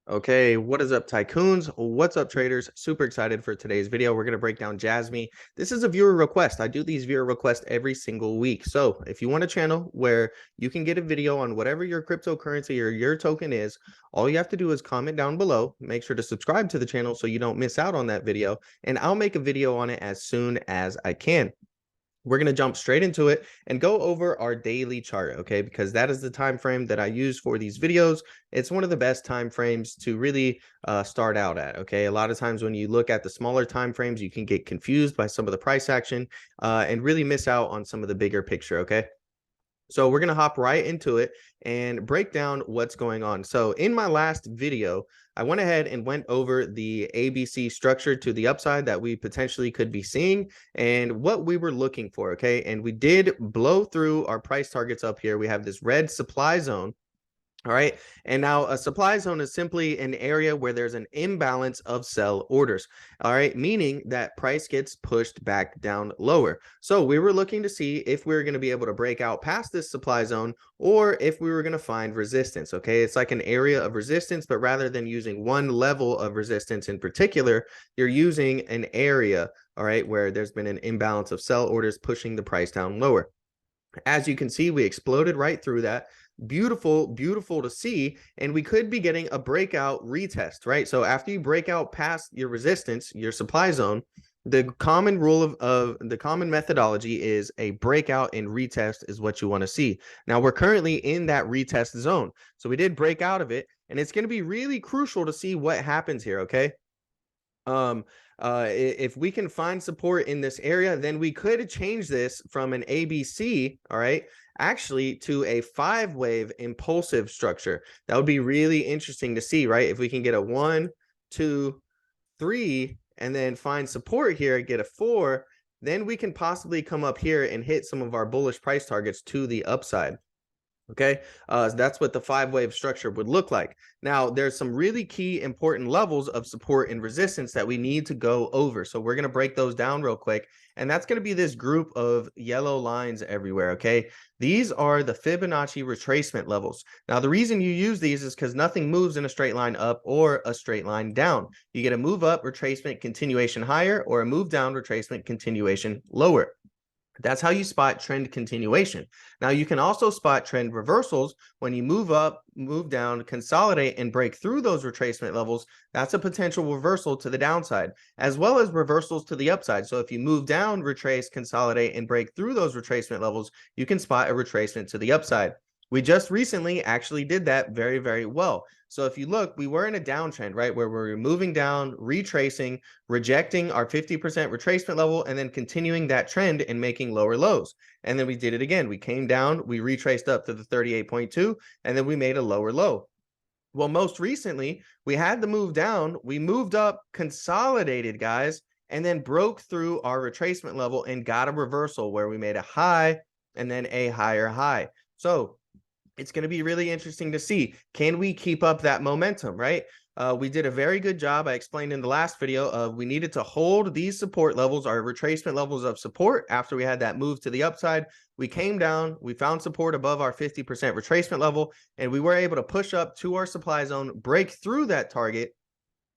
Okay, what is up, tycoons? What's up, traders? Super excited for today's video. We're going to break down JASMY. This is a viewer request. I do these viewer requests every single week. So if you want a channel where you can get a video on whatever your cryptocurrency or your token is, all you have to do is comment down below. Make sure to subscribe to the channel so you don't miss out on that video. And I'll make a video on it as soon as I can. We're going to jump straight into it and go over our daily chart, okay? Because that is the time frame that I use for these videos. It's one of the best time frames to really start out at, okay? A lot of times when you look at the smaller time frames, you can get confused by some of the price action and really miss out on some of the bigger picture, okay? So we're going to hop right into it and break down what's going on. So in my last video, I went ahead and went over the ABC structure to the upside that we potentially could be seeing and what we were looking for, okay? And we did blow through our price targets up here. We have this red supply zone. All right. And now a supply zone is simply an area where there's an imbalance of sell orders. All right. Meaning that price gets pushed back down lower. So we were looking to see if we were going to be able to break out past this supply zone or if we were going to find resistance. Okay. It's like an area of resistance, but rather than using one level of resistance in particular, you're using an area. All right. Where there's been an imbalance of sell orders pushing the price down lower. As you can see, we exploded right through that. Beautiful, beautiful to see. And we could be getting a breakout retest, right? So after you break out past your resistance, your supply zone, the common rule of the common methodology is a breakout and retest is what you want to see. Now we're currently in that retest zone. So we did break out of it, and it's going to be really crucial to see what happens here, okay? If we can find support in this area, then we could change this from an ABC, all right, actually to a 5-wave impulsive structure. That would be really interesting to see, right? If we can get a 1, 2, 3, and then find support here, get a 4, then we can possibly come up here and hit some of our bullish price targets to the upside. Okay, that's what the 5-wave structure would look like. Now, there's some really key important levels of support and resistance that we need to go over. So we're going to break those down real quick. And that's going to be this group of yellow lines everywhere, okay? These are the Fibonacci retracement levels. Now, the reason you use these is because nothing moves in a straight line up or a straight line down. You get a move up, retracement, continuation higher, or a move down, retracement, continuation lower. That's how you spot trend continuation. Now, you can also spot trend reversals when you move up, move down, consolidate, and break through those retracement levels. That's a potential reversal to the downside, as well as reversals to the upside. So if you move down, retrace, consolidate, and break through those retracement levels, you can spot a retracement to the upside. We just recently actually did that very, very well. So if you look, we were in a downtrend, right, where we're moving down, retracing, rejecting our 50% retracement level, and then continuing that trend and making lower lows. And then we did it again. We came down, we retraced up to the 38.2, and then we made a lower low. Well, most recently, we had the move down. We moved up, consolidated, guys, and then broke through our retracement level and got a reversal where we made a high and then a higher high. So it's going to be really interesting to see, can we keep up that momentum, right? We did a very good job. I explained in the last video of we needed to hold these support levels, our retracement levels of support after we had that move to the upside. We came down, we found support above our 50% retracement level, and we were able to push up to our supply zone, break through that target,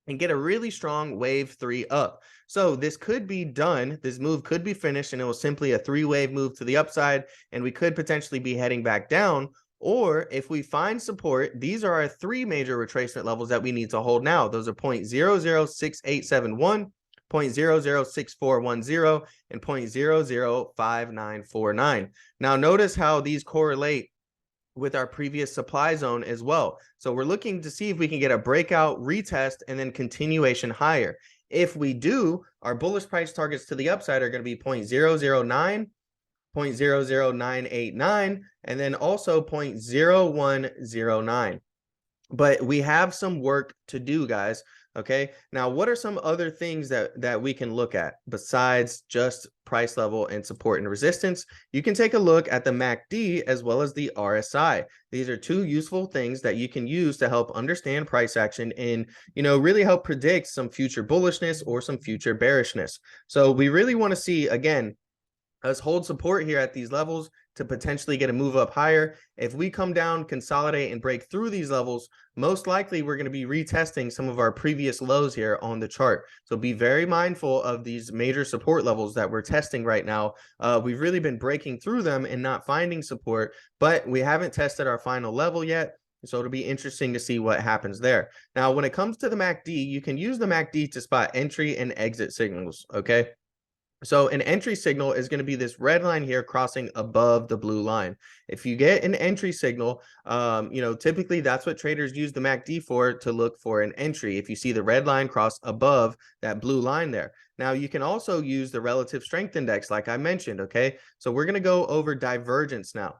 and get a really strong wave 3 up. So this could be done. This move could be finished, and it was simply a 3-wave move to the upside, and we could potentially be heading back down. Or if we find support, these are our 3 major retracement levels that we need to hold now. Those are 0.006871, 0.006410, and 0.005949. Now notice how these correlate with our previous supply zone as well. So we're looking to see if we can get a breakout, retest, and then continuation higher. If we do, our bullish price targets to the upside are going to be 0.009, 0.00989, and then also 0.0109. But we have some work to do, guys. Okay, now what are some other things that we can look at besides just price level and support and resistance? You can take a look at the MACD as well as the RSI. These are 2 useful things that you can use to help understand price action and, really help predict some future bullishness or some future bearishness. So we really want to see, again, us hold support here at these levels to potentially get a move up higher. If we come down, consolidate, and break through these levels, most likely we're going to be retesting some of our previous lows here on the chart. So be very mindful of these major support levels that we're testing right now. We've really been breaking through them and not finding support, but we haven't tested our final level yet. So it'll be interesting to see what happens there. Now, when it comes to the MACD, you can use the MACD to spot entry and exit signals, okay? So an entry signal is going to be this red line here crossing above the blue line. If you get an entry signal, typically that's what traders use the MACD for, to look for an entry. If you see the red line cross above that blue line there. Now you can also use the relative strength index, like I mentioned. Okay, so we're going to go over divergence now.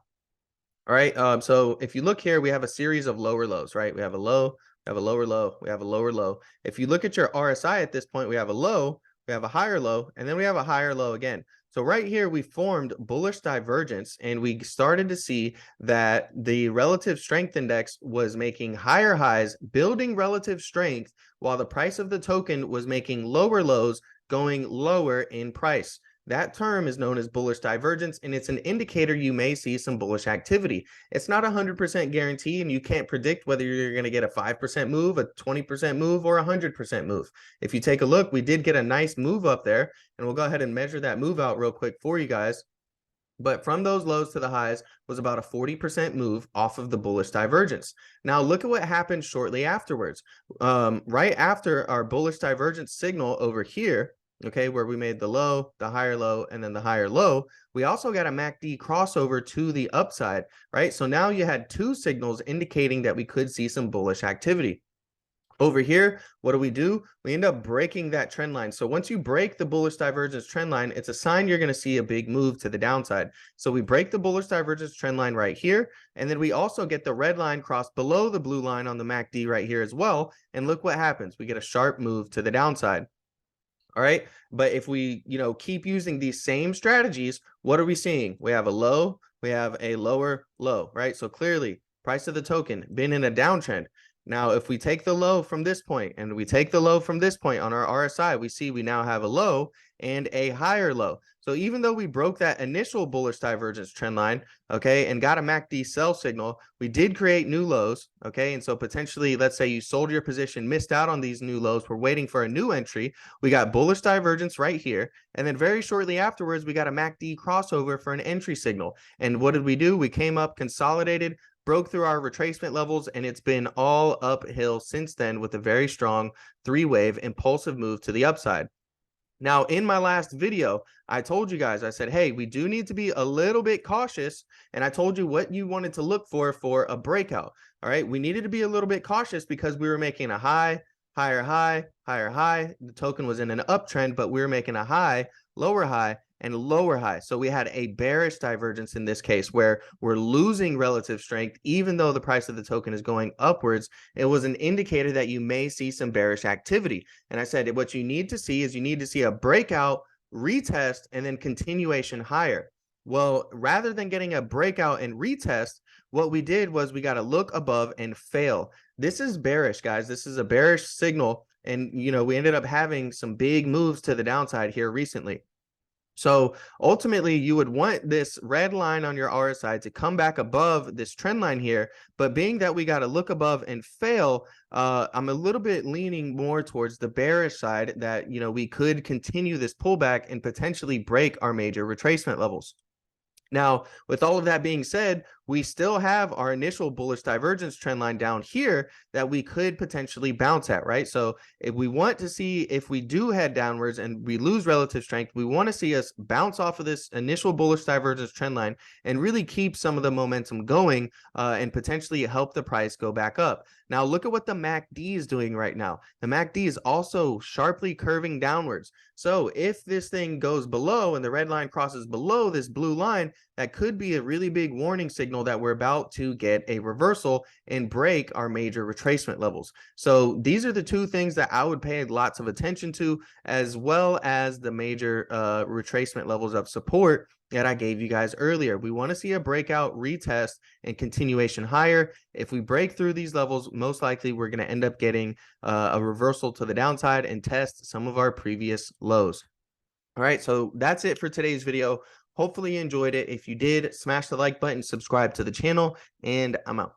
All right. So if you look here, we have a series of lower lows, right? We have a low, we have a lower low, we have a lower low. If you look at your RSI at this point, we have a low, we have a higher low, and then we have a higher low again. So right here, we formed bullish divergence, and we started to see that the relative strength index was making higher highs, building relative strength, while the price of the token was making lower lows, going lower in price. That term is known as bullish divergence, and it's an indicator you may see some bullish activity. It's not 100% guarantee, and you can't predict whether you're going to get a 5% move, a 20% move, or a 100% move. If you take a look, we did get a nice move up there, and we'll go ahead and measure that move out real quick for you guys. But from those lows to the highs was about a 40% move off of the bullish divergence. Now look at what happened shortly afterwards. Right after our bullish divergence signal over here, okay, where we made the low, the higher low, and then the higher low, we also got a MACD crossover to the upside, right? So now you had two signals indicating that we could see some bullish activity. Over here, what do? We end up breaking that trend line. So once you break the bullish divergence trend line, it's a sign you're going to see a big move to the downside. So we break the bullish divergence trend line right here, and then we also get the red line cross below the blue line on the MACD right here as well. And look what happens. We get a sharp move to the downside. All right. But if we, keep using these same strategies, what are we seeing? We have a low, we have a lower low, right? So clearly price of the token been in a downtrend. Now, if we take the low from this point and we take the low from this point on our RSI, we see we now have a low and a higher low. So even though we broke that initial bullish divergence trend line, okay, and got a MACD sell signal, we did create new lows, okay? And so potentially, let's say you sold your position, missed out on these new lows, we're waiting for a new entry. We got bullish divergence right here. And then very shortly afterwards, we got a MACD crossover for an entry signal. And what did we do? We came up, consolidated, broke through our retracement levels, and it's been all uphill since then with a very strong three-wave impulsive move to the upside. Now, in my last video, I told you guys, I said, hey, we do need to be a little bit cautious. And I told you what you wanted to look for a breakout. All right. We needed to be a little bit cautious because we were making a high, higher high, higher high. The token was in an uptrend, but we were making a high, lower high, and lower high. So we had a bearish divergence in this case where we're losing relative strength, even though the price of the token is going upwards. It was an indicator that you may see some bearish activity. And I said, what you need to see is you need to see a breakout, retest, and then continuation higher. Well, rather than getting a breakout and retest, what we did was we got to look above and fail. This is bearish, guys. This is a bearish signal. And, we ended up having some big moves to the downside here recently. So ultimately, you would want this red line on your RSI to come back above this trend line here. But being that we got to look above and fail, I'm a little bit leaning more towards the bearish side that, we could continue this pullback and potentially break our major retracement levels. Now, with all of that being said, we still have our initial bullish divergence trend line down here that we could potentially bounce at, right? So if we want to see if we do head downwards and we lose relative strength, we want to see us bounce off of this initial bullish divergence trend line and really keep some of the momentum going and potentially help the price go back up. Now, look at what the MACD is doing right now. The MACD is also sharply curving downwards. So if this thing goes below and the red line crosses below this blue line, that could be a really big warning signal that we're about to get a reversal and break our major retracement levels. So these are the two things that I would pay lots of attention to, as well as the major retracement levels of support that I gave you guys earlier. We want to see a breakout, retest, and continuation higher. If we break through these levels, most likely we're going to end up getting a reversal to the downside and test some of our previous lows. All right, so that's it for today's video. Hopefully you enjoyed it. If you did, smash the like button, subscribe to the channel, and I'm out.